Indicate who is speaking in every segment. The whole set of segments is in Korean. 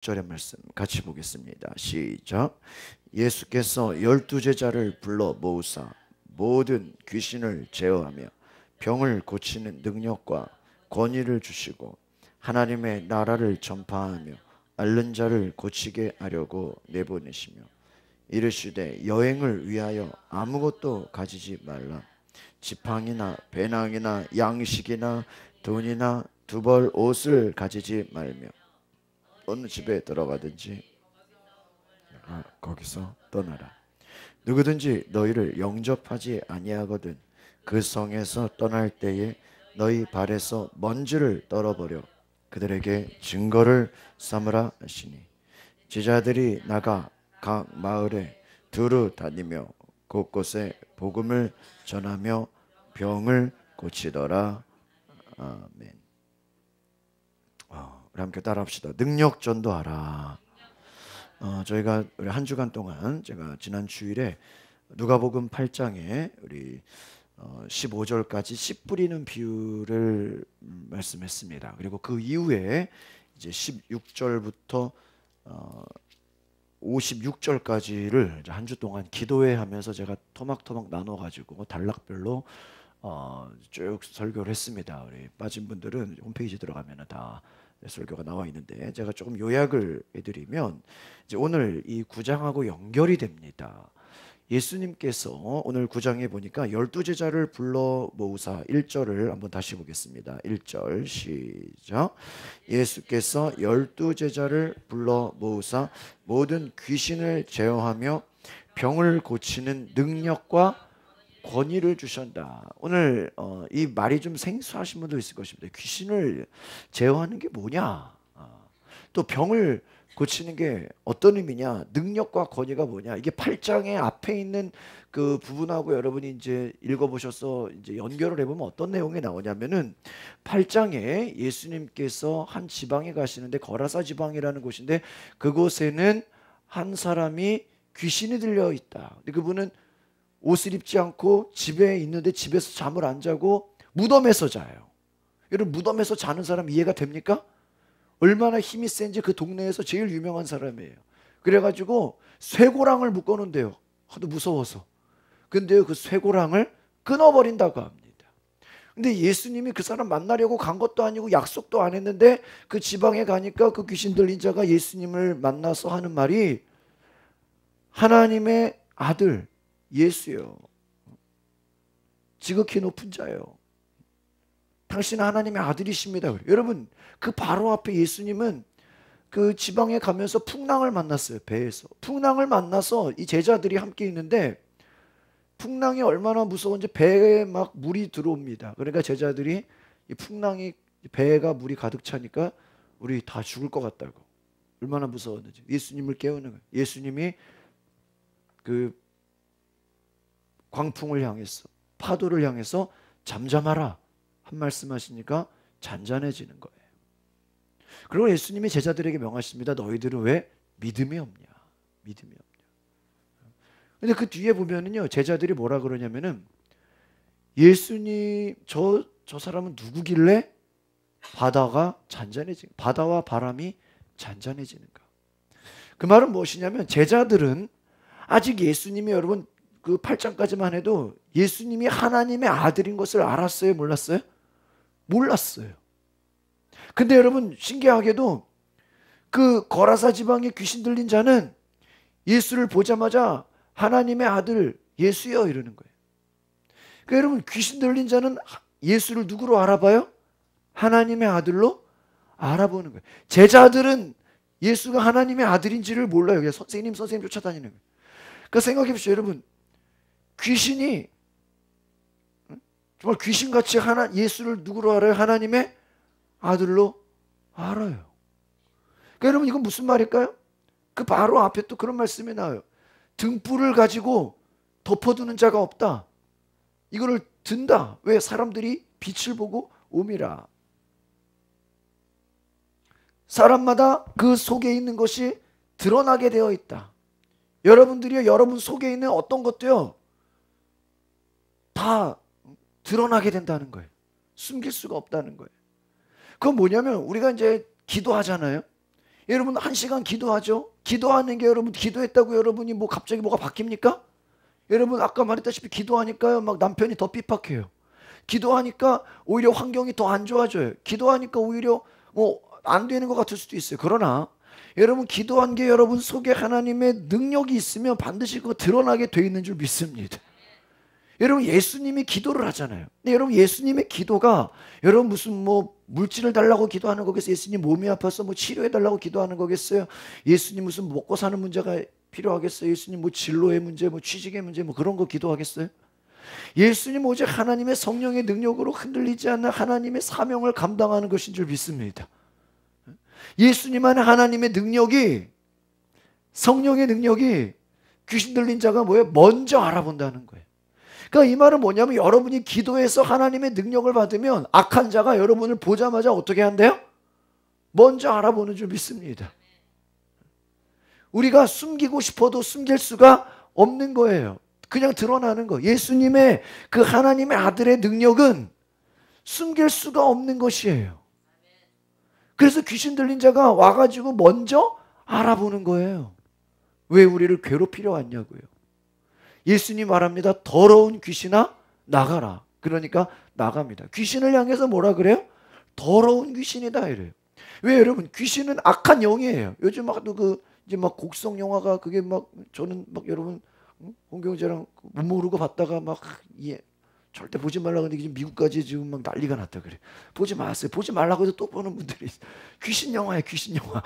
Speaker 1: 절의 말씀 같이 보겠습니다. 시작. 예수께서 12제자를 불러 모으사 모든 귀신을 제어하며 병을 고치는 능력과 권위를 주시고 하나님의 나라를 전파하며 앓는 자를 고치게 하려고 내보내시며 이르시되 여행을 위하여 아무것도 가지지 말라. 지팡이나 배낭이나 양식이나 돈이나 두벌 옷을 가지지 말며 어느 집에 들어가든지 거기서 떠나라. 누구든지 너희를 영접하지 아니하거든 그 성에서 떠날 때에 너희 발에서 먼지를 떨어버려 그들에게 증거를 삼으라 하시니 제자들이 나가 각 마을에 두루 다니며 곳곳에 복음을 전하며 병을 고치더라. 아멘. 우리 함께 따라합시다. 능력 전도하라. 저희가 우리 한 주간 동안 제가 지난 주일에 누가복음 8장에 우리 15절까지 씨 뿌리는 비유를 말씀했습니다. 그리고 그 이후에 이제 16절부터 56절까지를 한 주 동안 기도회 하면서 제가 토막토막 나눠가지고 단락별로 쭉 설교를 했습니다. 우리 빠진 분들은 홈페이지 들어가면 다 설교가 나와 있는데 제가 조금 요약을 해드리면 이제 오늘 이 9장하고 연결이 됩니다. 예수님께서 오늘 9장에 보니까 12제자를 불러 모으사 1절을 한번 다시 보겠습니다. 1절 시작. 예수께서 12제자를 불러 모으사 모든 귀신을 제어하며 병을 고치는 능력과 권위를 주셨다. 오늘 이 말이 좀 생소하신 분도 있을 것입니다. 귀신을 제어하는 게 뭐냐? 또 병을 고치는 게 어떤 의미냐? 능력과 권위가 뭐냐? 이게 8장의 앞에 있는 그 부분하고 여러분이 이제 읽어보셔서 이제 연결을 해보면 어떤 내용이 나오냐면은 8장에 예수님께서 한 지방에 가시는데 거라사 지방이라는 곳인데 그곳에는 한 사람이 귀신이 들려 있다. 근데 그분은 옷을 입지 않고 집에 있는데 집에서 잠을 안 자고 무덤에서 자요. 여러분 무덤에서 자는 사람 이해가 됩니까? 얼마나 힘이 센지 그 동네에서 제일 유명한 사람이에요. 그래가지고 쇠고랑을 묶어놓은대요. 하도 무서워서. 근데 그 쇠고랑을 끊어버린다고 합니다. 근데 예수님이 그 사람 만나려고 간 것도 아니고 약속도 안 했는데 그 지방에 가니까 그 귀신 들린 자가 예수님을 만나서 하는 말이 하나님의 아들 예수요. 지극히 높은 자요. 당신은 하나님의 아들이십니다. 여러분 그 바로 앞에 예수님은 그 지방에 가면서 풍랑을 만났어요. 배에서 풍랑을 만나서 이 제자들이 함께 있는데 풍랑이 얼마나 무서운지 배에 막 물이 들어옵니다. 그러니까 제자들이 이 풍랑이 배가 물이 가득 차니까 우리 다 죽을 것 같다고 얼마나 무서웠는지 예수님을 깨우는 거예요. 예수님이 그 광풍을 향해서 파도를 향해서 잠잠하라 한 말씀 하시니까 잔잔해지는 거예요. 그리고 예수님이 제자들에게 명하십니다. 너희들은 왜 믿음이 없냐? 믿음이 없냐? 근데 그 뒤에 보면은요, 제자들이 뭐라 그러냐면은 예수님 저 사람은 누구길래 바다와 바람이 잔잔해지는가? 그 말은 무엇이냐면 제자들은 아직 예수님이 여러분 그 8장까지만 해도 예수님이 하나님의 아들인 것을 알았어요? 몰랐어요? 몰랐어요. 근데 여러분 신기하게도 그 거라사 지방에 귀신 들린 자는 예수를 보자마자 하나님의 아들 예수여 이러는 거예요. 그러니까 여러분 귀신 들린 자는 예수를 누구로 알아봐요? 하나님의 아들로 알아보는 거예요. 제자들은 예수가 하나님의 아들인지를 몰라요. 그냥 선생님 쫓아다니는 거예요. 그러니까 생각해 보시죠. 여러분 귀신이 정말 귀신같이 예수를 누구로 알아요? 하나님의 아들로 알아요. 그러니까 여러분 이건 무슨 말일까요? 그 바로 앞에 또 그런 말씀이 나와요. 등불을 가지고 덮어두는 자가 없다. 이거를 든다. 왜? 사람들이 빛을 보고 옴이라. 사람마다 그 속에 있는 것이 드러나게 되어 있다. 여러분들이요, 여러분 속에 있는 어떤 것도요 다 드러나게 된다는 거예요. 숨길 수가 없다는 거예요. 그건 뭐냐면 우리가 이제 기도하잖아요. 여러분 1시간 기도하죠. 기도하는 게 여러분 기도했다고 여러분이 뭐 갑자기 뭐가 바뀝니까? 여러분 아까 말했다시피 기도하니까요 막 남편이 더 핍박해요. 기도하니까 오히려 환경이 더 안 좋아져요. 기도하니까 오히려 뭐 안 되는 것 같을 수도 있어요. 그러나 여러분 기도한 게 여러분 속에 하나님의 능력이 있으면 반드시 그거 드러나게 돼 있는 줄 믿습니다. 여러분 예수님이 기도를 하잖아요. 근데 여러분 예수님의 기도가 여러분 무슨 뭐 물질을 달라고 기도하는 거겠어요? 예수님 몸이 아파서 뭐 치료해 달라고 기도하는 거겠어요? 예수님 무슨 먹고 사는 문제가 필요하겠어요? 예수님 뭐 진로의 문제, 뭐 취직의 문제, 뭐 그런 거 기도하겠어요? 예수님 오직 하나님의 성령의 능력으로 흔들리지 않는 하나님의 사명을 감당하는 것인 줄 믿습니다. 예수님 안에 하나님의 능력이, 성령의 능력이 귀신 들린 자가 뭐예요? 먼저 알아본다는 거예요. 그러니까 이 말은 뭐냐면 여러분이 기도해서 하나님의 능력을 받으면 악한 자가 여러분을 보자마자 어떻게 한대요? 먼저 알아보는 줄 믿습니다. 우리가 숨기고 싶어도 숨길 수가 없는 거예요. 그냥 드러나는 거. 예수님의 그 하나님의 아들의 능력은 숨길 수가 없는 것이에요. 그래서 귀신 들린 자가 와가지고 먼저 알아보는 거예요. 왜 우리를 괴롭히려 왔냐고요. 예수님 말합니다. 더러운 귀신아 나가라. 그러니까 나갑니다. 귀신을 향해서 뭐라 그래요? 더러운 귀신이다 이래요. 왜 여러분 귀신은 악한 영이에요. 요즘 막 그 이제 막 곡성 영화가 그게 막 저는 막 여러분 홍경재랑 못 모르고 봤다가 막 절대 보지 말라고 하는데 지금 미국까지 지금 막 난리가 났다 그래. 보지 마세요. 보지 말라고 해서 또 보는 분들이 있어요. 귀신 영화야 귀신 영화.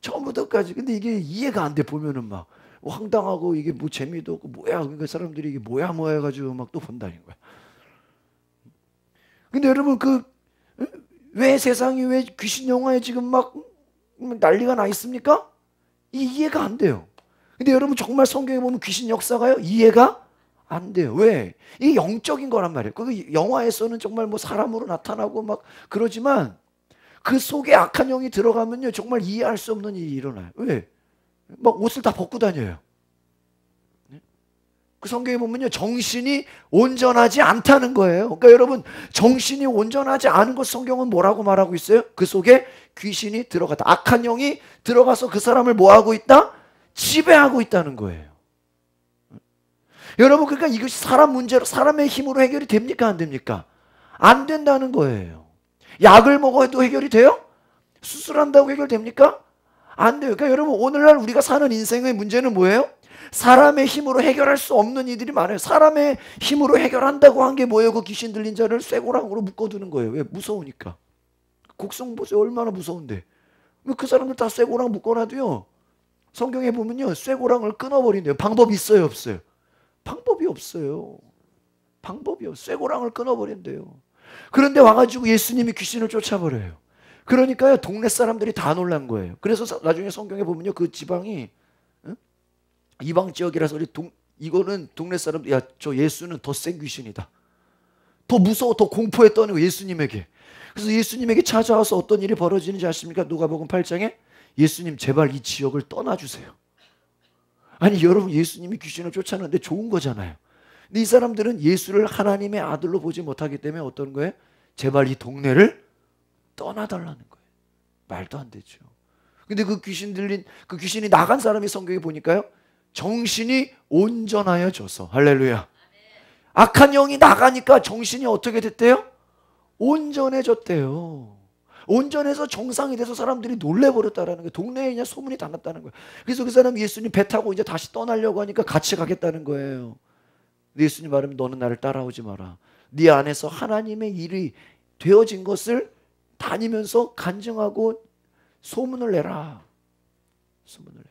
Speaker 1: 처음부터까지. 근데 이게 이해가 안 돼. 보면은 막 황당하고 이게 뭐 재미도 없고 뭐야. 그러니까 사람들이 이게 뭐야 해가지고 막 또 본다는 거야. 근데 여러분 왜 세상이 왜 귀신 영화에 지금 막 난리가 나 있습니까? 이해가 안 돼요. 근데 여러분 정말 성경에 보면 귀신 역사가요 이해가 안 돼요. 왜? 이게 영적인 거란 말이에요. 그 영화에서는 정말 뭐 사람으로 나타나고 막 그러지만 그 속에 악한 영이 들어가면요 정말 이해할 수 없는 일이 일어나요. 왜? 막 옷을 다 벗고 다녀요. 그 성경에 보면요 정신이 온전하지 않다는 거예요. 그러니까 여러분 정신이 온전하지 않은 것 성경은 뭐라고 말하고 있어요? 그 속에 귀신이 들어갔다. 악한 영이 들어가서 그 사람을 뭐하고 있다? 지배하고 있다는 거예요. 여러분 그러니까 이것이 사람 문제로 사람의 힘으로 해결이 됩니까? 안 됩니까? 안 된다는 거예요. 약을 먹어도 해결이 돼요? 수술한다고 해결됩니까? 안 돼요. 그러니까 여러분 오늘날 우리가 사는 인생의 문제는 뭐예요? 사람의 힘으로 해결할 수 없는 이들이 많아요. 사람의 힘으로 해결한다고 한 게 뭐예요? 그 귀신 들린 자를 쇠고랑으로 묶어두는 거예요. 왜? 무서우니까. 곡성 보세요. 얼마나 무서운데. 그 사람들 다 쇠고랑 묶어놔도요. 성경에 보면요. 쇠고랑을 끊어버린대요. 방법이 있어요? 없어요? 방법이 없어요. 방법이 없어요. 쇠고랑을 끊어버린대요. 그런데 와가지고 예수님이 귀신을 쫓아버려요. 그러니까요. 동네 사람들이 다 놀란 거예요. 그래서 나중에 성경에 보면요. 그 지방이 이방 지역이라서 이거는 동네 사람들 야, 저 예수는 더 센 귀신이다. 더 무서워, 더 공포했던 거 예수님에게. 그래서 예수님에게 찾아와서 어떤 일이 벌어지는지 아십니까? 누가복음 8장에 예수님 제발 이 지역을 떠나주세요. 아니 여러분 예수님이 귀신을 쫓아내는데 좋은 거잖아요. 근데 이 사람들은 예수를 하나님의 아들로 보지 못하기 때문에 어떤 거예요? 제발 이 동네를 떠나달라는 거예요. 말도 안 되죠. 근데 그 귀신이 나간 사람이 성경에 보니까요. 정신이 온전하여져서 할렐루야. 악한 영이 나가니까 정신이 어떻게 됐대요? 온전해졌대요. 온전해서 정상이 돼서 사람들이 놀래버렸다라는 거예요. 동네에 그냥 소문이 다 났다는 거예요. 그래서 그 사람이 예수님 배 타고 이제 다시 떠나려고 하니까 같이 가겠다는 거예요. 예수님 말하면 너는 나를 따라오지 마라. 네 안에서 하나님의 일이 되어진 것을 다니면서 간증하고 소문을 내라. 소문을 내라.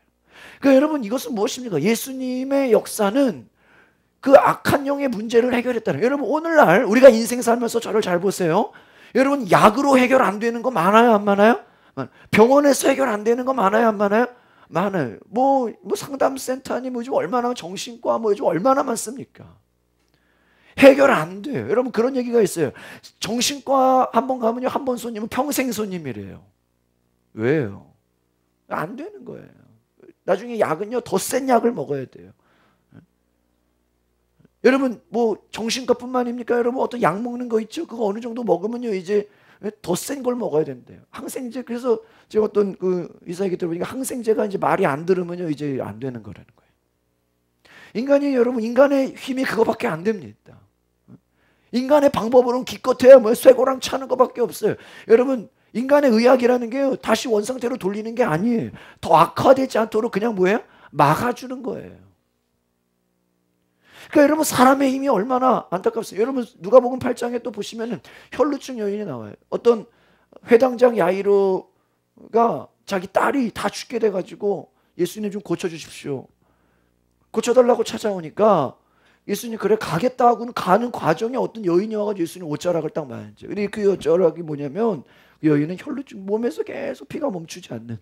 Speaker 1: 그러니까 여러분 이것은 무엇입니까? 예수님의 역사는 그 악한 영의 문제를 해결했다는. 여러분 오늘날 우리가 인생 살면서 저를 잘 보세요. 여러분 약으로 해결 안 되는 거 많아요, 안 많아요? 병원에서 해결 안 되는 거 많아요, 안 많아요? 많아요. 뭐 상담센터니 뭐 요즘 얼마나 정신과 뭐 요즘 얼마나 많습니까? 해결 안 돼요. 여러분 그런 얘기가 있어요. 정신과 한 번 가면요, 한 번 손님은 평생 손님이래요. 왜요? 안 되는 거예요. 나중에 약은요 더 센 약을 먹어야 돼요. 여러분 뭐 정신과뿐만입니까? 여러분 어떤 약 먹는 거 있죠? 그거 어느 정도 먹으면요 이제 더 센 걸 먹어야 된대요. 항생제. 그래서 제가 어떤 그 의사 얘기 들어보니까 항생제가 이제 말이 안 들으면요 이제 안 되는 거라는 거예요. 인간이 여러분 인간의 힘이 그거밖에 안 됩니다. 인간의 방법으로는 기껏해야 뭐 쇠고랑 차는 것밖에 없어요. 여러분 인간의 의학이라는 게 다시 원상태로 돌리는 게 아니에요. 더 악화되지 않도록 그냥 뭐예요? 막아주는 거예요. 그러니까 여러분 사람의 힘이 얼마나 안타깝습니다. 여러분 누가복음 8장에 또 보시면은 혈루증 여인이 나와요. 어떤 회당장 야이로가 자기 딸이 다 죽게 돼가지고 예수님 좀 고쳐주십시오. 고쳐달라고 찾아오니까 예수님 그래 가겠다 하고는 가는 과정에 어떤 여인이 와가지고 예수님 옷자락을 딱 만져. 근데 그 옷자락이 뭐냐면 그 여인은 혈루증 몸에서 계속 피가 멈추지 않는.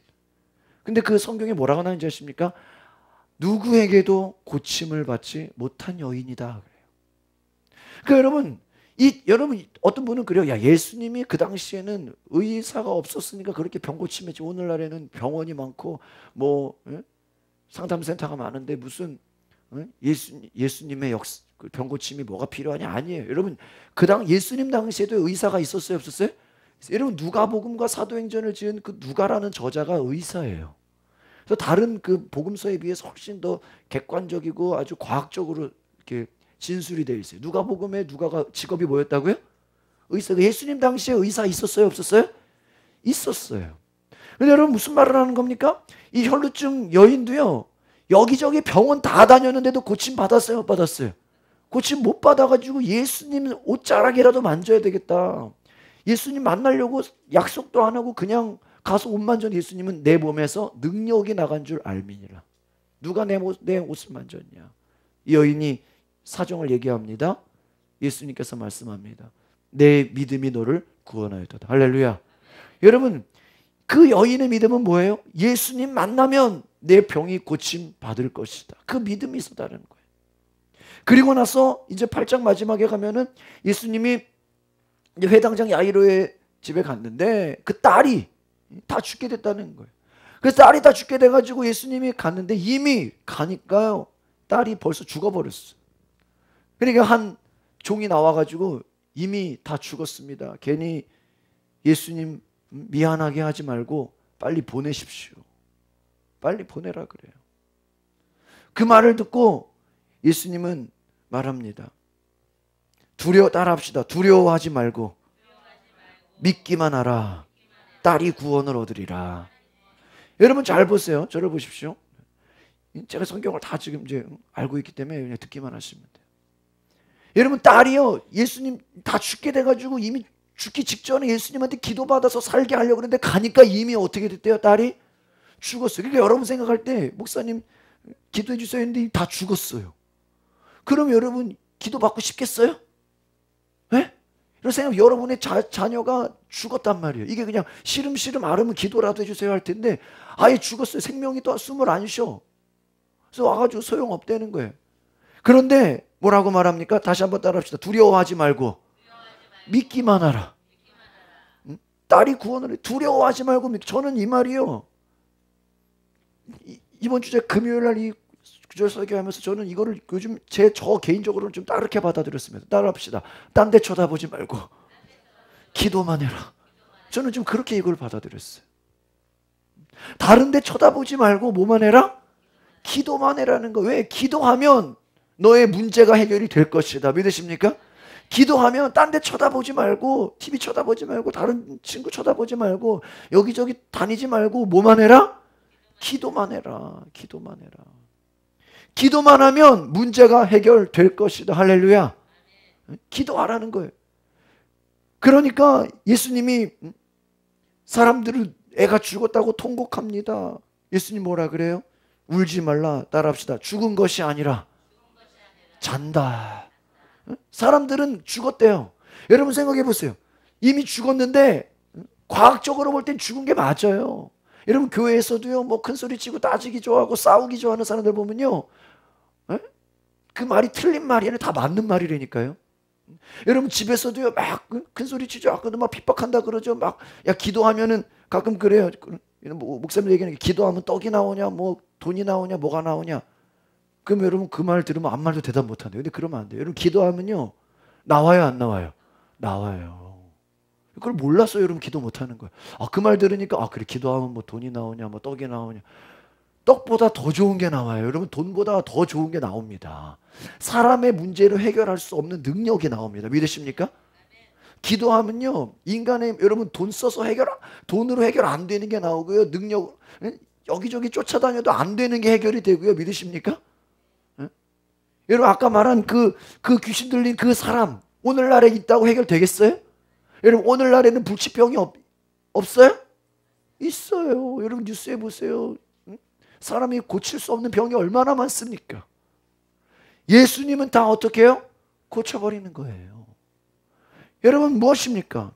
Speaker 1: 근데 그 성경에 뭐라고 나오는지 아십니까? 누구에게도 고침을 받지 못한 여인이다 그래요. 그러니까 여러분 어떤 분은 그래요. 야 예수님이 그 당시에는 의사가 없었으니까 그렇게 병 고침했지. 오늘날에는 병원이 많고 뭐 상담센터가 많은데 무슨 예수님의 병 고침이 뭐가 필요하냐? 아니에요. 여러분 예수님 당시에도 의사가 있었어요, 없었어요? 여러분 누가복음과 사도행전을 지은 그 누가라는 저자가 의사예요. 그래서 다른 그 복음서에 비해서 훨씬 더 객관적이고 아주 과학적으로 이렇게 진술이 되어 있어요. 누가복음에 누가가 직업이 뭐였다고요? 의사. 예수님 당시에 의사 있었어요, 없었어요? 있었어요. 근데 여러분 무슨 말을 하는 겁니까? 이 혈루증 여인도요. 여기저기 병원 다 다녔는데도 고침 받았어요, 못 받았어요? 고침 못 받아가지고 예수님 옷자락이라도 만져야 되겠다. 예수님 만나려고 약속도 안 하고 그냥 가서 옷 만져. 예수님은 내 몸에서 능력이 나간 줄 알미니라. 누가 내 옷을 만졌냐? 이 여인이 사정을 얘기합니다. 예수님께서 말씀합니다. 내 믿음이 너를 구원하였다. 할렐루야. 여러분 그 여인의 믿음은 뭐예요? 예수님 만나면 내 병이 고침 받을 것이다. 그 믿음이 있었다는 거예요. 그리고 나서 이제 8장 마지막에 가면은 예수님이 이제 회당장 야이로의 집에 갔는데 그 딸이 다 죽게 됐다는 거예요. 그래서 딸이 다 죽게 돼가지고 예수님이 갔는데 이미 가니까요 딸이 벌써 죽어버렸어요. 그러니까 한 종이 나와가지고 이미 다 죽었습니다. 괜히 예수님 미안하게 하지 말고 빨리 보내십시오. 빨리 보내라 그래요. 그 말을 듣고 예수님은 말합니다. 따라합시다. 두려워하지 말고 믿기만 하라. 딸이 구원을 얻으리라. 여러분 잘 보세요. 저를 보십시오. 제가 성경을 다 지금 이제 알고 있기 때문에 그냥 듣기만 하시면 돼요. 여러분 딸이요 예수님 다 죽게 돼가지고 이미 죽기 직전에 예수님한테 기도받아서 살게 하려고 그랬는데 가니까 이미 어떻게 됐대요? 딸이 죽었어요. 그러니까 여러분 생각할 때 목사님 기도해 주세요 했는데 다 죽었어요. 그럼 여러분 기도받고 싶겠어요? 네? 이런 생각, 여러분의 자녀가 죽었단 말이에요. 이게 그냥 시름시름 앓으면 기도라도 해주세요 할 텐데 아예 죽었어요. 생명이 또 숨을 안 쉬어. 그래서 와가지고 소용없다는 거예요. 그런데 뭐라고 말합니까? 다시 한번 따라합시다. 두려워하지 말고 믿기만 하라. 딸이 구원을 해. 두려워하지 말고 저는 이 말이요. 이번 주제 금요일 날 이 구절 설교하면서 저는 이거를 요즘 저 개인적으로는 좀 다르게 받아들였습니다. 따라합시다. 딴 데 쳐다보지 말고 기도만 해라. 저는 좀 그렇게 이걸 받아들였어요. 다른 데 쳐다보지 말고 뭐만 해라? 기도만 해라는 거. 왜? 기도하면 너의 문제가 해결이 될 것이다. 믿으십니까? 기도하면 딴 데 쳐다보지 말고 TV 쳐다보지 말고 다른 친구 쳐다보지 말고 여기저기 다니지 말고 뭐만 해라? 기도만 해라. 기도만 해라. 기도만 하면 문제가 해결될 것이다. 할렐루야. 기도하라는 거예요. 그러니까 예수님이 사람들을 애가 죽었다고 통곡합니다. 예수님 뭐라 그래요? 울지 말라. 따라합시다. 죽은 것이 아니라 잔다. 사람들은 죽었대요. 여러분 생각해 보세요. 이미 죽었는데 과학적으로 볼 땐 죽은 게 맞아요. 여러분 교회에서도요 뭐 큰소리 치고 따지기 좋아하고 싸우기 좋아하는 사람들 보면요 그 말이 틀린 말이 아니라 다 맞는 말이라니까요. 여러분 집에서도요 막 큰소리 치죠. 아까도 막 핍박한다 그러죠. 막 야 기도하면은 가끔 그래요. 목사님 얘기하는 게 기도하면 떡이 나오냐 뭐 돈이 나오냐 뭐가 나오냐. 그럼 여러분 그 말 들으면 아무 말도 대답 못한대요. 근데 그러면 안 돼요. 여러분 기도하면요 나와요 안 나와요? 나와요. 그걸 몰라서 여러분 기도 못하는 거예요. 그 말 들으니까 그래 기도하면 뭐 돈이 나오냐 뭐 떡이 나오냐. 떡보다 더 좋은 게 나와요. 여러분 돈보다 더 좋은 게 나옵니다. 사람의 문제를 해결할 수 없는 능력이 나옵니다. 믿으십니까? 기도하면요 인간의 여러분 돈 써서 돈으로 해결 안 되는 게 나오고요. 능력 여기저기 쫓아다녀도 안 되는 게 해결이 되고요. 믿으십니까? 여러분 아까 말한 그 귀신 들린 그 사람 오늘날에 있다고 해결되겠어요? 여러분 오늘날에는 불치병이 없어요? 있어요. 여러분 뉴스에 보세요. 사람이 고칠 수 없는 병이 얼마나 많습니까? 예수님은 다 어떻게 해요? 고쳐버리는 거예요. 여러분 무엇입니까?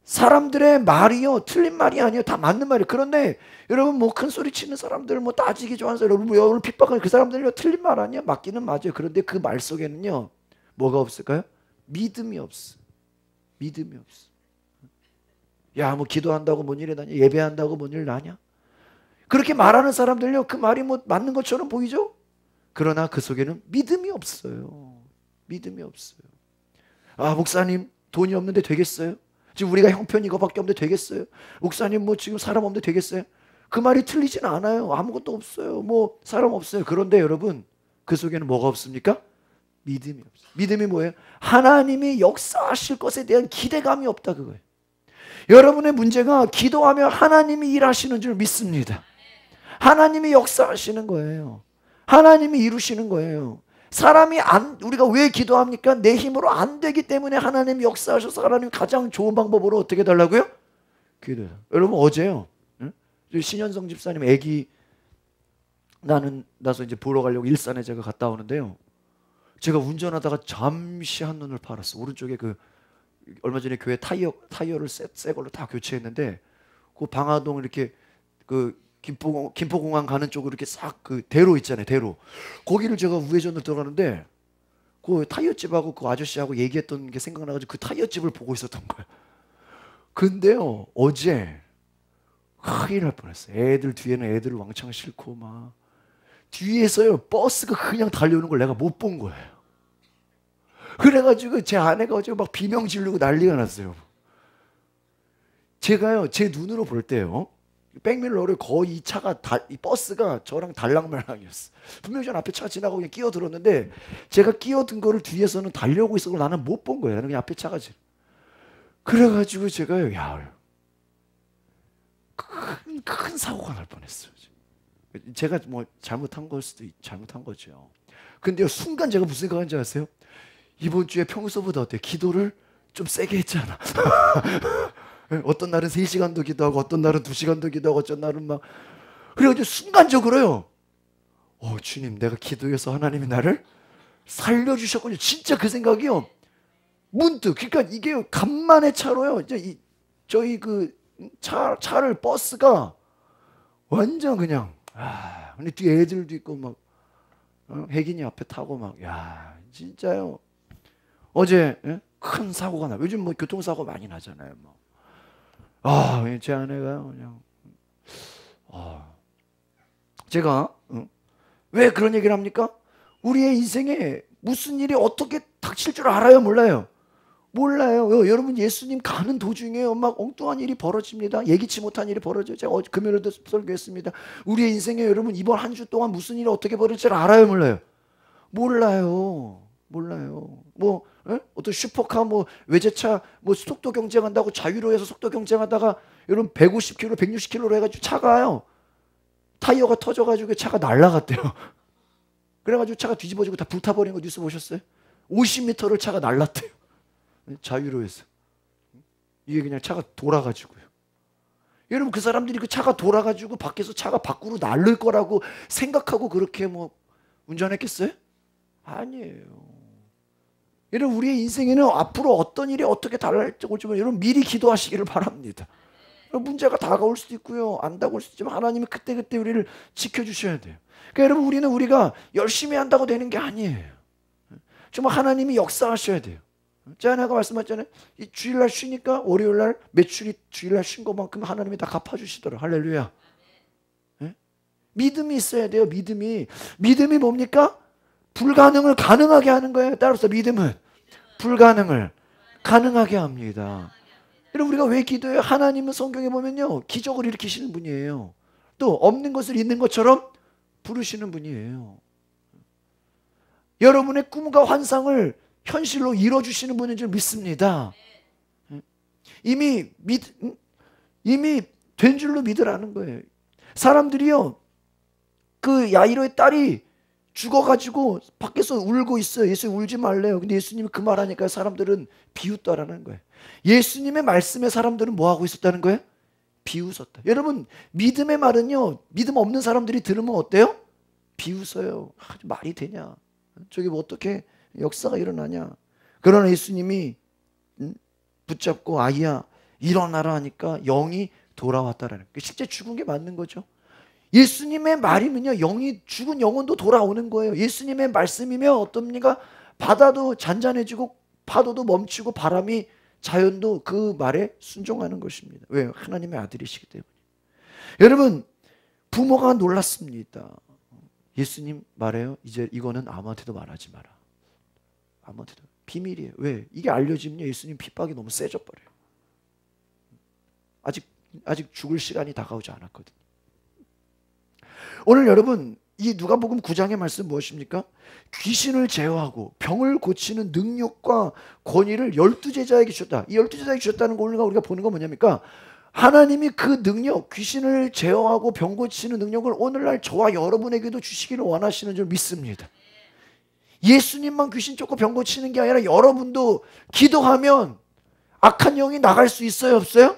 Speaker 1: 사람들의 말이요 틀린 말이 아니에요. 다 맞는 말이에요. 그런데 여러분 뭐 큰 소리 치는 사람들 뭐 따지기 좋아하는 사람 여러분 뭐 오늘 핍박하는 그 사람들이 틀린 말 아니야? 맞기는 맞아요. 그런데 그 말 속에는요 뭐가 없을까요? 믿음이 없어. 믿음이 없어. 야 뭐 기도한다고 뭔 일이 나냐? 예배한다고 뭔 일 나냐? 그렇게 말하는 사람들요 그 말이 뭐 맞는 것처럼 보이죠? 그러나 그 속에는 믿음이 없어요. 믿음이 없어요. 목사님 돈이 없는데 되겠어요? 지금 우리가 형편 이거밖에 없는데 되겠어요? 목사님 뭐 지금 사람 없는데 되겠어요? 그 말이 틀리진 않아요. 아무것도 없어요. 뭐 사람 없어요. 그런데 여러분 그 속에는 뭐가 없습니까? 믿음이 없어요. 믿음이 뭐예요? 하나님이 역사하실 것에 대한 기대감이 없다 그거예요. 여러분의 문제가 기도하며 하나님이 일하시는 줄 믿습니다. 하나님이 역사하시는 거예요. 하나님이 이루시는 거예요. 우리가 왜 기도합니까? 내 힘으로 안 되기 때문에 하나님이 역사하셔서 하나님 가장 좋은 방법으로 어떻게 달라고요? 기도해요. 여러분 어제요. 신현성 집사님 애기 나서 이제 보러 가려고 일산에 제가 갔다 오는데요. 제가 운전하다가 잠시 한눈을 팔았어. 오른쪽에 얼마 전에 교회 타이어를 새 걸로 다 교체했는데 그 방화동 이렇게 김포공항 가는 쪽으로 이렇게 싹 대로 있잖아요. 대로. 거기를 제가 우회전을 들어가는데 그 타이어집하고 그 아저씨하고 얘기했던 게 생각나가지고 그 타이어집을 보고 있었던 거예요. 근데요 어제 큰일 날 뻔했어요. 애들 뒤에는 애들을 왕창 싣고 막 뒤에서요 버스가 그냥 달려오는 걸 내가 못 본 거예요. 그래가지고 제 아내가 어제 막 비명 지르고 난리가 났어요. 제가요 제 눈으로 볼 때요 백밀러를 거의 이 버스가 저랑 달랑말랑이었어. 분명히 전 앞에 차 지나가고 그냥 끼어들었는데 제가 끼어든 거를 뒤에서는 달려오고 있었고 나는 못 본 거예요. 나는 그냥 앞에 차가 그래가지고 제가요 큰 사고가 날 뻔했어요. 제가 뭐 잘못한 거죠. 근데요 순간 제가 무슨 생각한지 아세요? 이번 주에 평소보다 어때? 기도를 좀 세게 했잖아. 어떤 날은 3시간도 기도하고 어떤 날은 2시간도 기도하고 어떤 날은 막 그래가지고 순간적으로요 주님 내가 기도해서 하나님이 나를 살려주셨군요. 진짜 그 생각이요 문득 그러니까 이게 간만에 차로요 이제 저희 차를 버스가 완전 그냥 근데 뒤에 애들도 있고 막 혜긴이 앞에 타고 막 진짜요 어제 큰 사고가 나. 요즘 뭐 교통사고 많이 나잖아요. 제 아내가 그냥 제가 왜 그런 얘기를 합니까? 우리의 인생에 무슨 일이 어떻게 닥칠 줄 알아요? 몰라요? 몰라요. 여러분 예수님 가는 도중에 막 엉뚱한 일이 벌어집니다. 예기치 못한 일이 벌어져요. 제가 금요일에도 설교했습니다. 우리의 인생에 여러분 이번 한 주 동안 무슨 일이 어떻게 벌어질지 알아요? 몰라요? 몰라요. 뭐 어떤 슈퍼카 뭐 외제차 뭐 속도 경쟁한다고 자유로에서 속도 경쟁하다가 여러분 150km 160km로 해가지고 차가요 타이어가 터져가지고 차가 날아갔대요. 그래가지고 차가 뒤집어지고 다 불타버린 거 뉴스 보셨어요? 50m를 차가 날랐대요. 자유로에서. 이게 그냥 차가 돌아가지고요. 여러분 그 사람들이 그 차가 돌아가지고 밖에서 차가 밖으로 날릴 거라고 생각하고 그렇게 뭐 운전했겠어요? 아니에요. 여러분 우리의 인생에는 앞으로 어떤 일이 어떻게 달라질지 모르지만 여러분 미리 기도하시기를 바랍니다. 문제가 다가올 수도 있고요 안 다가올 수도 있지만 하나님은 그때그때 우리를 지켜주셔야 돼요. 그러니까 여러분 우리가 열심히 한다고 되는 게 아니에요. 정말 하나님이 역사하셔야 돼요. 제가 아까 말씀하셨잖아요. 이 주일날 쉬니까 월요일날 매출이 주일날 쉰 것만큼 하나님이 다 갚아주시더라. 할렐루야. 믿음이 있어야 돼요. 믿음이 뭡니까? 불가능을 가능하게 하는 거예요. 따라서 믿음은 불가능을 가능하게 합니다. 여러분 우리가 왜 기도해요? 하나님은 성경에 보면요 기적을 일으키시는 분이에요. 또 없는 것을 있는 것처럼 부르시는 분이에요. 여러분의 꿈과 환상을 현실로 이뤄주시는 분인 줄 믿습니다. 이미 된 줄로 믿으라는 거예요. 사람들이요 그 야이로의 딸이 죽어가지고 밖에서 울고 있어요. 예수님 울지 말래요. 근데 예수님이 그 말하니까 사람들은 비웃다라는 거예요. 예수님의 말씀에 사람들은 뭐 하고 있었다는 거예요? 비웃었다. 여러분 믿음의 말은요 믿음 없는 사람들이 들으면 어때요? 비웃어요. 말이 되냐? 저게 뭐 어떻게 역사가 일어나냐? 그러나 예수님이 붙잡고 아이야 일어나라 하니까 영이 돌아왔다라는 거예요. 실제 죽은 게 맞는 거죠. 예수님의 말이면요 영이 죽은 영혼도 돌아오는 거예요. 예수님의 말씀이면 어떻습니까? 바다도 잔잔해지고 파도도 멈추고 바람이 자연도 그 말에 순종하는 것입니다. 왜요? 하나님의 아들이시기 때문에. 여러분 부모가 놀랐습니다. 예수님 말해요. 이제 이거는 아무한테도 말하지 마라. 아무한테도. 비밀이에요. 왜? 이게 알려지면 예수님 핍박이 너무 세져 버려요. 아직 죽을 시간이 다가오지 않았거든요. 오늘 여러분 이 누가복음 9장의 말씀 무엇입니까? 귀신을 제어하고 병을 고치는 능력과 권위를 12제자에게 주셨다. 이 12제자에게 주셨다는 거 우리가 보는 건 뭐냐니까 하나님이 그 능력, 귀신을 제어하고 병 고치는 능력을 오늘날 저와 여러분에게도 주시기를 원하시는 줄 믿습니다. 예수님만 귀신 쫓고 병 고치는 게 아니라 여러분도 기도하면 악한 영이 나갈 수 있어요? 없어요?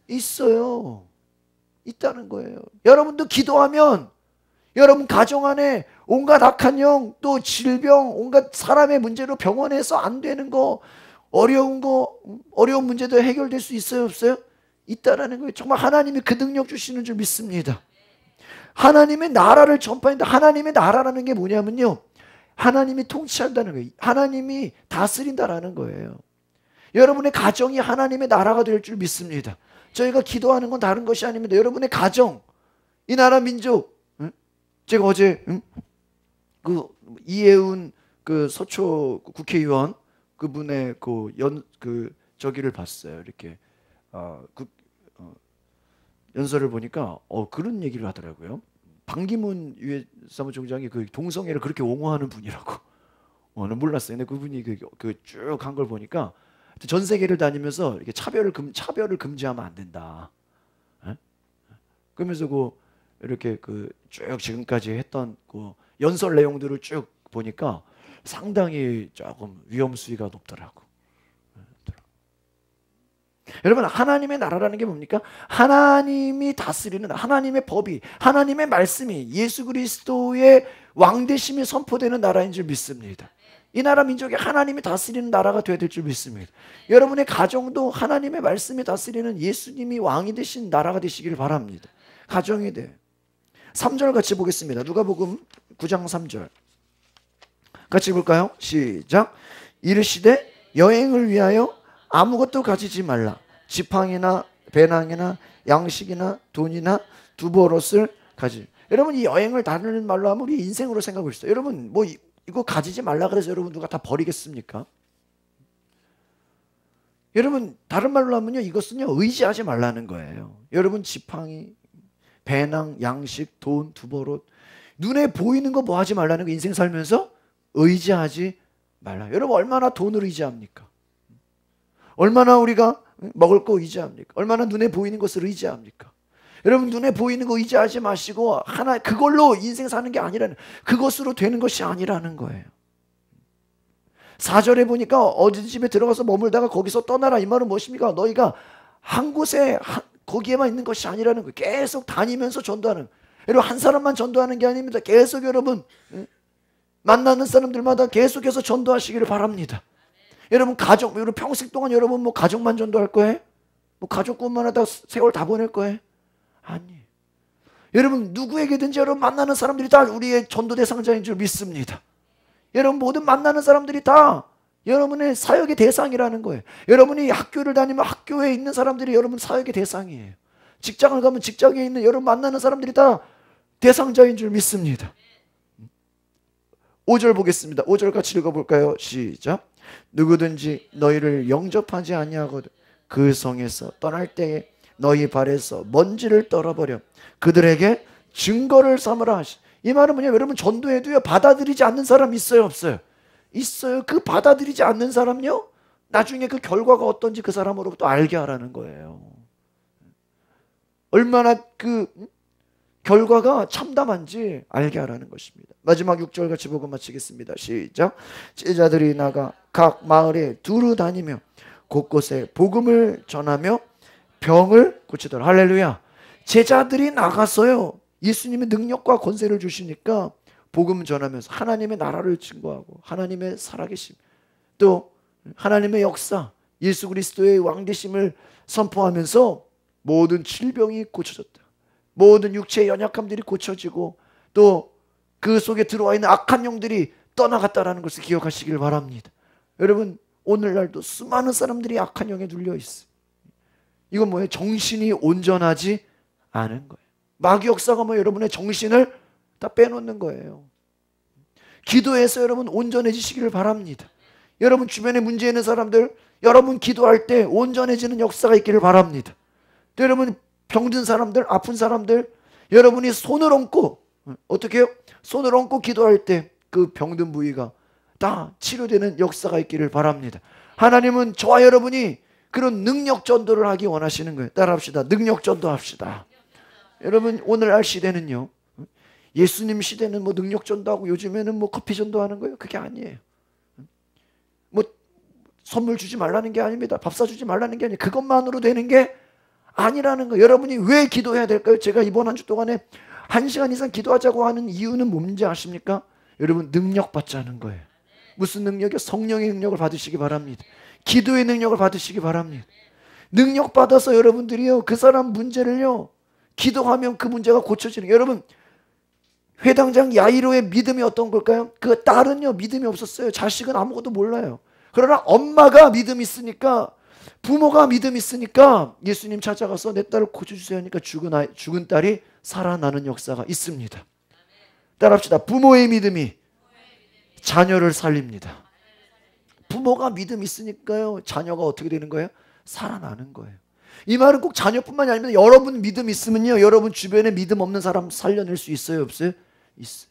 Speaker 1: 있어요. 있다는 거예요. 여러분도 기도하면 여러분 가정 안에 온갖 악한 영, 또 질병, 온갖 사람의 문제로 병원에서 안 되는 거, 어려운 문제도 해결될 수 있어요? 없어요? 있다라는 거예요. 정말 하나님이 그 능력 주시는 줄 믿습니다. 하나님의 나라를 전파한다. 하나님의 나라라는 게 뭐냐면요. 하나님이 통치한다는 거예요. 하나님이 다스린다라는 거예요. 여러분의 가정이 하나님의 나라가 될 줄 믿습니다. 저희가 기도하는 건 다른 것이 아닙니다. 여러분의 가정, 이 나라 민족, 제가 어제 그 이혜훈 그 서초 국회의원 그분의 저기를 봤어요. 이렇게 연설을 보니까 그런 얘기를 하더라고요. 반기문 유엔 사무총장이 그 동성애를 그렇게 옹호하는 분이라고. 는 몰랐어요. 근데 그분이 쭉 한 걸 보니까 전 세계를 다니면서 이렇게 차별을 금지하면 안 된다. 그러면서 이렇게 쭉 지금까지 했던 연설 내용들을 쭉 보니까 상당히 조금 위험 수위가 높더라고. 여러분 하나님의 나라라는 게 뭡니까? 하나님이 다스리는 하나님의 법이 하나님의 말씀이 예수 그리스도의 왕되심이 선포되는 나라인 줄 믿습니다. 이 나라 민족이 하나님이 다스리는 나라가 되어야 될 줄 믿습니다. 여러분의 가정도 하나님의 말씀이 다스리는 예수님이 왕이 되신 나라가 되시기를 바랍니다. 가정이 돼. 3절 같이 보겠습니다. 누가복음 9장 3절 같이 볼까요? 시작. 이르시되 여행을 위하여 아무것도 가지지 말라. 지팡이나 배낭이나 양식이나 돈이나 두보롯을 가지. 여러분 이 여행을 다른 말로 하면 우리 인생으로 생각하고 있어요. 여러분 뭐 이거 가지지 말라 그래서 여러분 누가 다 버리겠습니까? 여러분 다른 말로 하면요 이것은요 의지하지 말라는 거예요. 여러분 지팡이, 배낭, 양식, 돈, 두보롯 눈에 보이는 거 뭐 하지 말라는 거. 인생 살면서 의지하지 말라. 여러분 얼마나 돈을 의지합니까? 얼마나 우리가 먹을 거 의지합니까? 얼마나 눈에 보이는 것을 의지합니까? 여러분 눈에 보이는 거 의지하지 마시고 그걸로 인생 사는 게 아니라는, 그것으로 되는 것이 아니라는 거예요. 4절에 보니까 어디 집에 들어가서 머물다가 거기서 떠나라. 이 말은 무엇입니까? 너희가 한 곳에 거기에만 있는 것이 아니라는 거예요. 계속 다니면서 전도하는. 여러분 한 사람만 전도하는 게 아닙니다. 계속 여러분 만나는 사람들마다 계속해서 전도하시기를 바랍니다. 여러분 여러분 평생 동안 여러분 뭐 가족만 전도할 거예요? 뭐 가족 꿈만 하다 세월 다 보낼 거예요? 아니. 여러분 누구에게든지 여러분 만나는 사람들이 다 우리의 전도 대상자인 줄 믿습니다. 여러분 모든 만나는 사람들이 다 여러분의 사역의 대상이라는 거예요. 여러분이 학교를 다니면 학교에 있는 사람들이 여러분 사역의 대상이에요. 직장을 가면 직장에 있는 여러분 만나는 사람들이 다 대상자인 줄 믿습니다. 5절 보겠습니다. 5절 같이 읽어볼까요? 시작. 누구든지 너희를 영접하지 아니하거든 그 성에서 떠날 때에 너희 발에서 먼지를 떨어버려 그들에게 증거를 삼으라 하시. 이 말은 뭐냐, 여러분, 전도해도요 받아들이지 않는 사람 있어요 없어요? 있어요. 그 받아들이지 않는 사람요, 나중에 그 결과가 어떤지 그 사람으로부터 알게 하라는 거예요. 얼마나 그 결과가 참담한지 알게 하라는 것입니다. 마지막 6절 같이 보고 마치겠습니다. 시작. 제자들이 나가 각 마을에 두루 다니며 곳곳에 복음을 전하며 병을 고치더라. 할렐루야. 제자들이 나가서요, 예수님의 능력과 권세를 주시니까 복음 전하면서 하나님의 나라를 증거하고 하나님의 살아계심, 또 하나님의 역사, 예수 그리스도의 왕되심을 선포하면서 모든 질병이 고쳐졌다. 모든 육체의 연약함들이 고쳐지고 또 그 속에 들어와 있는 악한 영들이 떠나갔다라는 것을 기억하시길 바랍니다. 여러분, 오늘날도 수많은 사람들이 악한 영에 눌려 있어요. 이건 뭐예요? 정신이 온전하지 않은 거예요. 마귀 역사가 뭐 여러분의 정신을 다 빼놓는 거예요. 기도해서 여러분 온전해지시기를 바랍니다. 여러분 주변에 문제 있는 사람들, 여러분 기도할 때 온전해지는 역사가 있기를 바랍니다. 또 여러분 병든 사람들, 아픈 사람들, 여러분이 손을 얹고, 어떻게 해요? 손을 얹고 기도할 때 그 병든 부위가 다 치료되는 역사가 있기를 바랍니다. 하나님은 저와 여러분이 그런 능력 전도를 하기 원하시는 거예요. 따라합시다. 능력 전도합시다. 여러분, 오늘날 시대는요, 예수님 시대는 뭐 능력 전도하고 요즘에는 뭐 커피 전도하는 거예요. 그게 아니에요. 뭐 선물 주지 말라는 게 아닙니다. 밥 사주지 말라는 게 아니에요. 그것만으로 되는 게 아니라는 거예요. 여러분이 왜 기도해야 될까요? 제가 이번 한 주 동안에 1시간 이상 기도하자고 하는 이유는 뭔지 아십니까? 여러분, 능력 받자는 거예요. 무슨 능력이요? 성령의 능력을 받으시기 바랍니다. 기도의 능력을 받으시기 바랍니다. 능력 받아서 여러분들이요, 그 사람 문제를요, 기도하면 그 문제가 고쳐지는. 여러분, 회당장 야이로의 믿음이 어떤 걸까요? 그 딸은요 믿음이 없었어요. 자식은 아무것도 몰라요. 그러나 엄마가 믿음이 있으니까, 부모가 믿음이 있으니까 예수님 찾아가서 내 딸을 고쳐주세요 하니까 죽은 딸이 살아나는 역사가 있습니다. 따라합시다. 부모의 믿음이 자녀를 살립니다. 부모가 믿음이 있으니까요, 자녀가 어떻게 되는 거예요? 살아나는 거예요. 이 말은 꼭 자녀뿐만이 아닙니다. 여러분 믿음 있으면요, 여러분 주변에 믿음 없는 사람 살려낼 수 있어요 없어요? 있어요.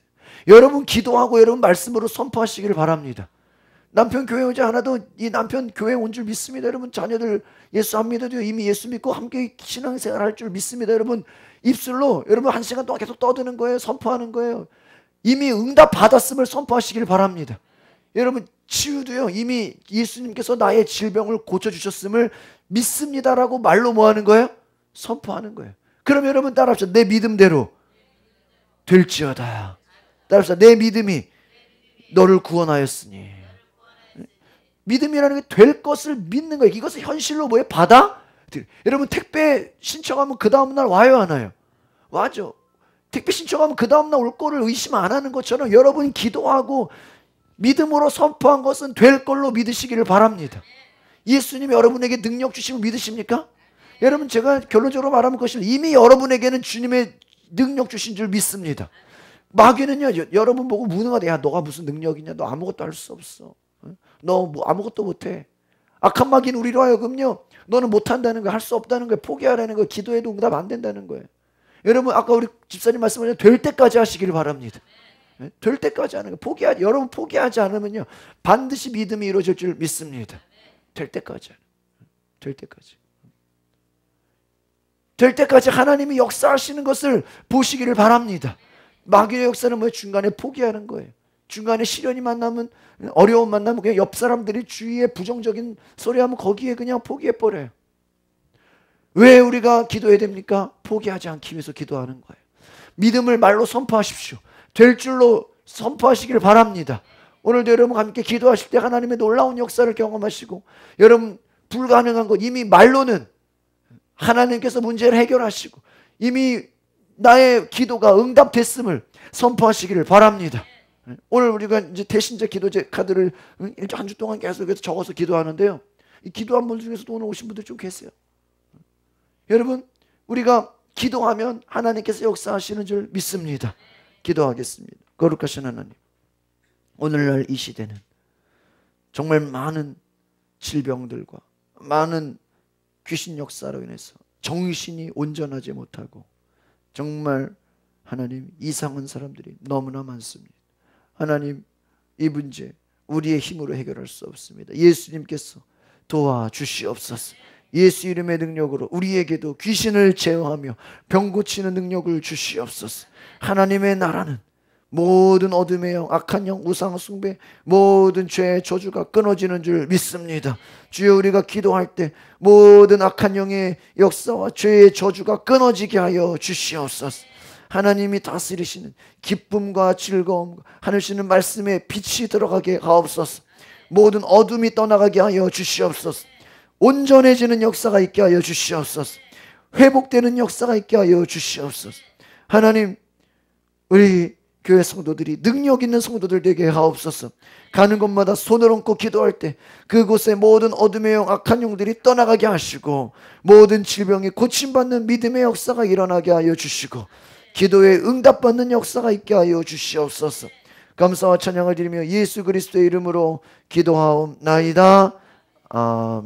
Speaker 1: 여러분 기도하고 여러분 말씀으로 선포하시기를 바랍니다. 남편 교회 오지 않아도 이 남편 교회 온 줄 믿습니다. 여러분 자녀들 예수 안 믿어도 이미 예수 믿고 함께 신앙생활 할 줄 믿습니다. 여러분 입술로 여러분 1시간 동안 계속 떠드는 거예요. 선포하는 거예요. 이미 응답 받았음을 선포하시길 바랍니다. 여러분 치유도요, 이미 예수님께서 나의 질병을 고쳐주셨음을 믿습니다라고 말로 뭐 하는 거예요? 선포하는 거예요. 그럼 여러분 따라합시다. 내 믿음대로 될지어다. 따라합시다. 내 믿음이 너를 구원하였으니. 믿음이라는 게 될 것을 믿는 거예요. 이것을 현실로 뭐예요? 여러분 택배 신청하면 그 다음날 와요 안 와요? 와죠. 택배 신청하면 그 다음날 올 거를 의심 안 하는 것처럼 여러분이 기도하고 믿음으로 선포한 것은 될 걸로 믿으시기를 바랍니다. 예수님이 여러분에게 능력 주시면 믿으십니까? 여러분 제가 결론적으로 말하면 그것이 이미 여러분에게는 주님의 능력 주신 줄 믿습니다. 마귀는요, 여러분 보고 무능하다. 야, 너가 무슨 능력이냐? 너 아무것도 할 수 없어. 너 뭐 아무것도 못해. 악한 마귀는 우리로 하여금요, 너는 못한다는 거야. 할 수 없다는 거야. 포기하라는 거야. 기도해도 응답 안 된다는 거예요. 여러분 아까 우리 집사님 말씀하신 될 때까지 하시기를 바랍니다. 될 때까지 하는 거예요. 여러분 포기하지 않으면요, 반드시 믿음이 이루어질 줄 믿습니다. 될 때까지. 될 때까지. 될 때까지 하나님이 역사하시는 것을 보시기를 바랍니다. 마귀의 역사는 뭐예요? 중간에 포기하는 거예요. 중간에 시련이 만나면, 어려움 만나면 그냥 옆 사람들이 주위에 부정적인 소리 하면 거기에 그냥 포기해버려요. 왜 우리가 기도해야 됩니까? 포기하지 않기 위해서 기도하는 거예요. 믿음을 말로 선포하십시오. 될 줄로 선포하시기를 바랍니다. 오늘도 여러분 함께 기도하실 때 하나님의 놀라운 역사를 경험하시고, 여러분 불가능한 것 이미 말로는 하나님께서 문제를 해결하시고 이미 나의 기도가 응답됐음을 선포하시기를 바랍니다. 오늘 우리가 이제 대신자 기도제 카드를 이렇게 한 주 동안 계속해서 적어서 기도하는데요, 이 기도한 분 중에서도 오늘 오신 분들 좀 계세요. 여러분 우리가 기도하면 하나님께서 역사하시는 줄 믿습니다. 기도하겠습니다. 거룩하신 하나님, 오늘날 이 시대는 정말 많은 질병들과 많은 귀신 역사로 인해서 정신이 온전하지 못하고 정말 하나님 이상한 사람들이 너무나 많습니다. 하나님, 이 문제 우리의 힘으로 해결할 수 없습니다. 예수님께서 도와주시옵소서. 예수 이름의 능력으로 우리에게도 귀신을 제어하며 병 고치는 능력을 주시옵소서. 하나님의 나라는 모든 어둠의 영, 악한 영, 우상 숭배, 모든 죄의 저주가 끊어지는 줄 믿습니다. 주여, 우리가 기도할 때 모든 악한 영의 역사와 죄의 저주가 끊어지게 하여 주시옵소서. 하나님이 다스리시는 기쁨과 즐거움, 하늘시는 말씀에 빛이 들어가게 하옵소서. 모든 어둠이 떠나가게 하여 주시옵소서. 온전해지는 역사가 있게 하여 주시옵소서. 회복되는 역사가 있게 하여 주시옵소서. 하나님, 우리 교회 성도들이 능력 있는 성도들 되게 하옵소서. 가는 곳마다 손을 얹고 기도할 때 그곳에 모든 어둠의 영, 악한 영들이 떠나가게 하시고 모든 질병이 고침받는 믿음의 역사가 일어나게 하여 주시고 기도에 응답받는 역사가 있게 하여 주시옵소서. 감사와 찬양을 드리며 예수 그리스도의 이름으로 기도하옵나이다. 아멘.